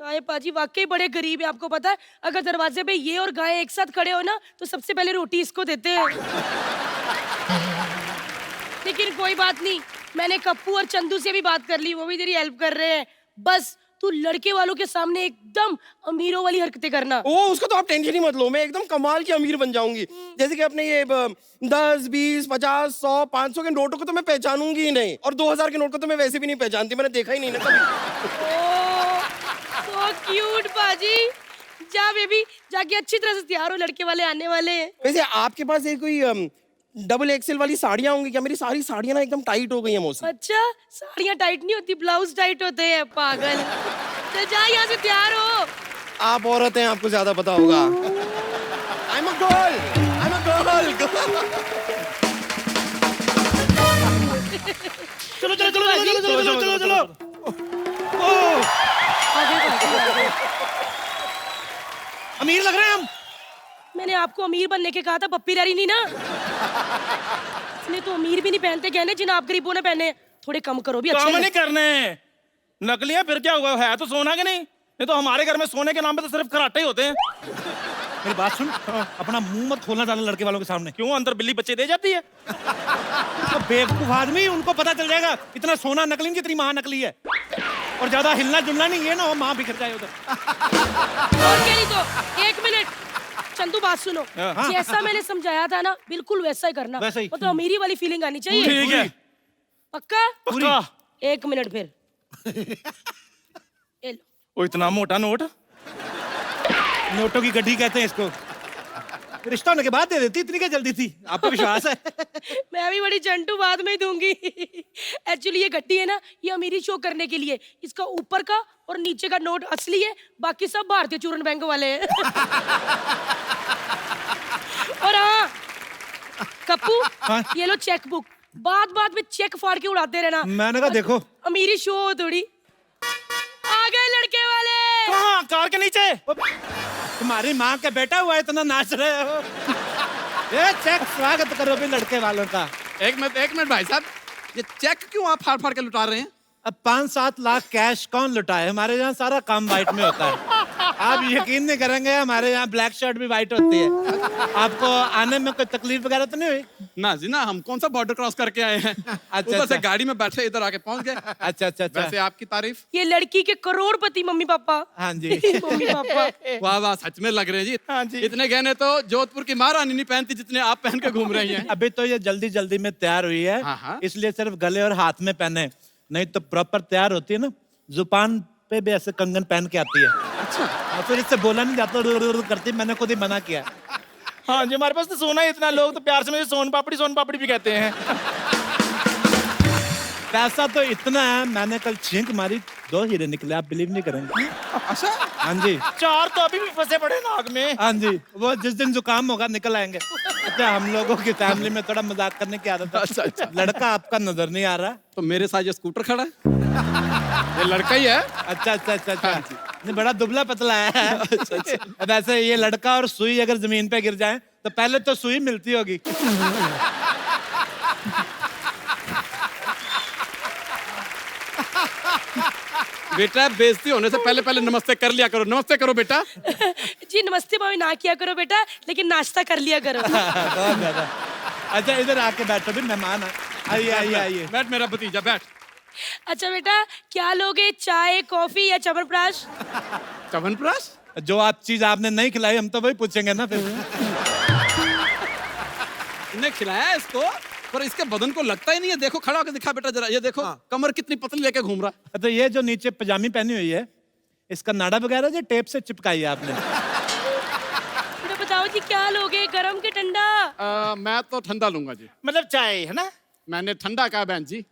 आए पाजी वाकई बड़े गरीब है, आपको पता है? अगर दरवाजे पे ये और गाय एक साथ खड़े हो ना तो सबसे पहले रोटी इसको देते हैं। लेकिन कोई बात नहीं, मैंने कप्पू और चंदू से भी बात कर ली, वो भी तेरी हेल्प कर रहे हैं। बस तू लड़के वालों के सामने एकदम अमीरों वाली हरकतें करना। ओ उसका तो आप टेंशन ही मत लो, मैं एकदम कमाल की अमीर बन जाऊंगी। जैसे कि अपने ये 10, 20, 50, 100, 500 के नोटों को तो मैं पहचानूंगी ही नहीं, और 2000 के नोट को तो मैं वैसे भी नहीं पहचानती, मैंने देखा ही नहीं ना कभी। सो क्यूट बाजी। जा बेबी, जाके अच्छी तरह से तैयार हो, लड़के वाले आने वाले हैं। वैसे आपके पास एक कोई डबल एक्सेल वाली साड़ियाँ होंगी क्या? मेरी सारी साड़ियाँ ना एकदम टाइट हो गई हैं मौसी। अच्छा, साड़ियाँ टाइट नहीं होती, ब्लाउज टाइट होते हैं पागल। तो जा यहाँ से तैयार हो। आप औरत हैं, आपको ज्यादा पता होगा। I'm a girl, I'm a girl। चलो चलो चलो चलो चलो चलो चलो चलो। अमीर लग रहे हैं हम। मैंने आपको अमीर बनने के कहा था, पप्पी रही नहीं ना। इसने तो अमीर भी नहीं पहनते गहने जिन्हें आप गरीबों ने पहने। थोड़े कम करो भी, अच्छे नहीं करने नकली है, फिर क्या हुआ है तो सोना के नहीं तो हमारे घर में सोने के नाम पे तो सिर्फ कराटे ही होते हैं। मेरी बात सुन, अपना मुंह मत खोलना ज्यादा लड़के वालों के सामने। क्यों, अंदर बिल्ली बच्चे दे जाती है? तो बेवकूफ आदमी, उनको पता चल जाएगा इतना सोना नकली नहीं जितनी माँ नकली है। और ज्यादा हिलना जुलना नहीं, ये ना हो माँ बिखर जाए उधर। और क्या नहीं तो 1 मिनट चंदू, बात सुनो। जैसा मैंने समझाया था ना, बिल्कुल वैसा ही करना। वैसा ही। मतलब अमीरी वाली फीलिंग आनी चाहिए। ठीक है, पक्का? पक्का। 1 मिनट फिर। ये लो। ओ इतना मोटा नोट। नोटों की गड्डी कहते हैं इसको। रिश्ता होने के बाद दे देती, इतनी क्या जल्दी थी? आपको विश्वास है? मैं भी बड़ी चंटू बाद में ही दूंगी। एक्चुअली ये गड्डी है ना, ये अमीरी शो करने के लिए। इसका ऊपर का और नीचे का नोट असली है, बाकी सब भारतीय चूरन बैंक वाले हैं। और हाँ कप्पू, ये लो चेक बुक, बात बात में चेक फाड़ के उड़ाते रहना। मैंने कहा देखो अमीरी शो हो थोड़ी। आ गए लड़के वाले। कहाँ? कार के नीचे। तुम्हारी माँ के बेटा हुआ इतना नाच रहे हो। ये चेक स्वागत करो भी लड़के वालों का। एक मिनट भाई साहब, ये चेक क्यों आप फाड़ फाड़ के लुटा रहे हैं? अब 5-7 लाख कैश कौन लुटाए? हमारे यहाँ सारा काम वाइट में होता है। आप यकीन नहीं करेंगे, हमारे यहाँ ब्लैक शर्ट भी वाइट होती है। आपको आने में कोई तकलीफ वगैरह तो नहीं हुई? ना जी ना, हम कौन सा बॉर्डर क्रॉस करके आए हैं। ऊपर से गाड़ी में बैठे इधर आके पहुंच गए। अच्छा। वैसे आपकी तारीफ। ये लड़की के करोड़पति मम्मी पापा। हाँ जी। Mummy papa. वाह वाह, सच में लग रहे हैं जी। हाँ जी। इतने गहने तो जोधपुर की महारानी नहीं पहनती जितने आप पहन के घूम रही हैं। अभी तो ये जल्दी में तैयार हुई है, इसलिए सिर्फ गले और हाथ में पहने, नहीं तो प्रॉपर तैयार होती है ना, जुबान पे भी ऐसे कंगन पहन के आती है। अच्छा। और फिर इससे बोला नहीं जाता, करती, मैंने खुद ही मना किया। हाँ जी, हमारे पास तो सोना ही इतना, लोग तो प्यार से मुझे सोन पापड़ी भी कहते हैं। पैसा तो इतना है, मैंने कल छींक मारी 2 हीरे निकले, आप बिलीव नहीं करेंगे। अच्छा? हाँ जी। 4 तो अभी भी फंसे पड़े नाक में। हाँ जी, वो जिस दिन जुकाम होगा निकल आएंगे। अच्छा, हम लोगों की फैमिली में थोड़ा मजाक करने की आदत है। अच्छा। लड़का आपका नजर नहीं आ रहा? तो मेरे साथ ये स्कूटर खड़ा है, ये लड़का ही है। अच्छा। नहीं, बड़ा दुबला पतला है। अच्छा। वैसे ये लड़का और सुई अगर जमीन पे गिर जाए तो पहले तो सुई मिलती होगी। बेटा, बेइज्जती होने से पहले नमस्ते कर लिया करो। नमस्ते करो बेटा। जी नमस्ते भाभी ना किया करो बेटा, लेकिन नाश्ता कर लिया करो। बहुत ज्यादा। अच्छा, इधर आके बैठो भी, मेहमान आइए। बैठ मेरा भतीजा, बैठ। अच्छा बेटा, क्या लोगे, चाय कॉफी या च्यवनप्राश? च्यवनप्राश? जो आप चीज आपने नहीं खिलाई हम तो वही पूछेंगे ना फिर। इन्हें खिलाया इसको, पर इसके बदन को लगता ही नहीं है। देखो, खड़ा होकर दिखा बेटा जरा, ये देखो कमर कितनी पतली लेके घूम रहा। तो ये जो नीचे पजामी पहनी हुई है, इसका नाड़ा वगैरह जो टेप से चिपकाई है आपने? तो बताओ जी, क्या लोगे, गरम के ठंडा? मैं तो ठंडा लूंगा जी। मतलब चाय है ना? मैंने ठंडा कहा बहन जी।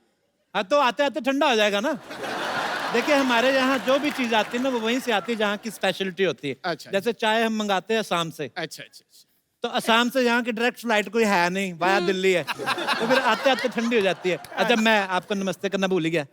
हाँ, तो आते आते ठंडा हो जाएगा ना। देखिए, हमारे यहाँ जो भी चीज आती है ना, वो वहीं से आती है जहाँ की स्पेशलिटी होती है। अच्छा। जैसे चाय हम मंगाते हैं असम से। अच्छा। तो असम से यहाँ की डायरेक्ट फ्लाइट कोई है नहीं, वाया दिल्ली है, तो फिर आते आते ठंडी हो जाती है। अच्छा, मैं आपको नमस्ते करना भूल ही गया।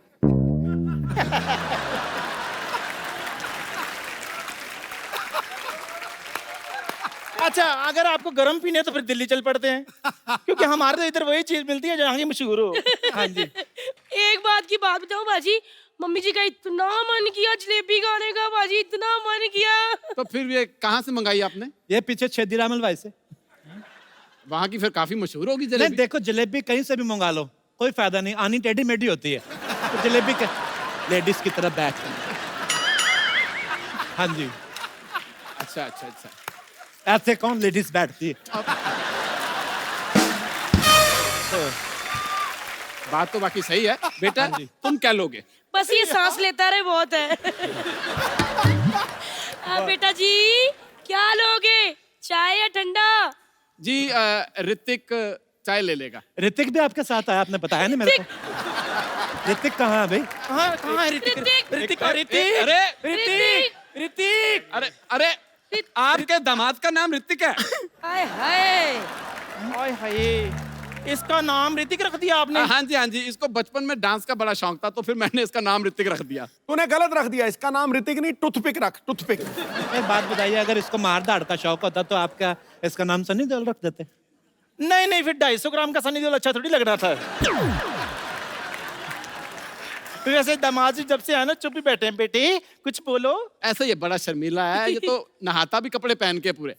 अच्छा, अगर आपको गर्म पीने है तो फिर दिल्ली चल पड़ते हैं, क्योंकि हमारे तो इधर वही चीज मिलती है जहाँ की मशहूर हो। हाँ जी। एक बात की बात बताओ बाजी, मम्मी जी का इतना मन किया जलेबी खाने का बाजी, इतना मन किया। तो फिर ये कहाँ से मंगाई आपने? ये पीछे छेदीरामल भाई से। वहाँ की फिर काफी मशहूर होगी जलेबी। नहीं, देखो, जलेबी कहीं से भी मंगा लो, कोई फायदा नहीं, आनी टेढ़ी मेढ़ी होती है। तो जलेबी के लेडीज की तरह बैठ। हाँ जी। अच्छा। ऐसे कौन लेडीज बैठती है? बात तो बाकी सही है बेटा। तुम क्या लोगे? बस ये सांस लेता रहे बहुत है। बेटा जी, क्या लोगे, चाय या ठंडा? जी ऋतिक चाय ले लेगा। ऋतिक भी आपके साथ आया, आपने बताया नहीं मेरे को। ऋतिक कहाँ है भाई? कहाँ है ऋतिक? ऋतिक। अरे आपके दामाद का नाम ऋतिक है? हाय हाय। हाय हाय, इसका नाम ऋतिक रख दिया आपने? हाँ जी, इसको बचपन में डांस का बड़ा शौक था, तो फिर मैंने इसका नाम ऋतिक रख दिया। तूने गलत रख दिया, इसका नाम ऋतिक नहीं, टूथपिक रख, टूथपिक। एक बात बताइए, अगर इसको मार धाड़ का शौक होता तो आप क्या इसका नाम सनी देओल रख देते? नहीं, फिर 250 ग्राम का सनी देओल अच्छा थोड़ी लग रहा था। वैसे दामाद जी जब से आना चुप ही बैठे हैं। बेटे कुछ बोलो। ऐसा ये बड़ा शर्मीला है, ये तो नहाता भी कपड़े पहन के पूरे।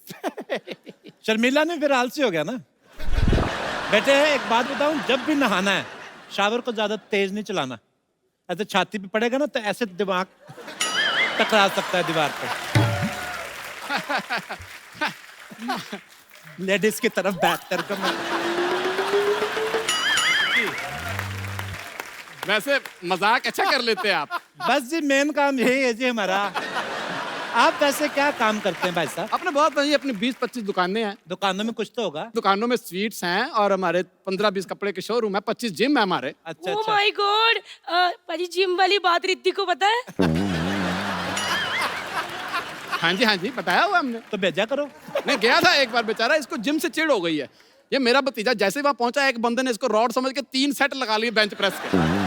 शर्मीला नहीं, फिर आलसी हो गया ना। बेटे, एक बात बताऊं, जब भी नहाना है शावर को ज्यादा तेज नहीं चलाना। ऐसे छाती पे पड़ेगा ना तो ऐसे दिमाग टकरा सकता है दीवार पे। लेडीज की तरफ बैठ कर मैं। वैसे मजाक अच्छा कर लेते हैं आप। बस जी, मेन काम यही है जी हमारा। आप वैसे क्या काम करते हैं भाई साहब? अपने बहुत भाई, अपनी 20-25 दुकानें हैं। दुकानों में कुछ तो होगा। दुकानों में स्वीट्स हैं और हमारे 15-20 कपड़े के शोरूम है, 25 जिम है हमारे। अच्छा। ओह माय गॉड, पाजी जिम वाली बात रिद्धि को पता है? हाँ जी, बताया हुआ हमने। तो भेजा करो। नहीं, गया था एक बार, बेचारा इसको जिम से चिढ़ हो गई है। ये मेरा भतीजा जैसे वहां पहुंचा, एक बंदे ने इसको रॉड समझ के 3 सेट लगा लिए बेंच प्रेस के।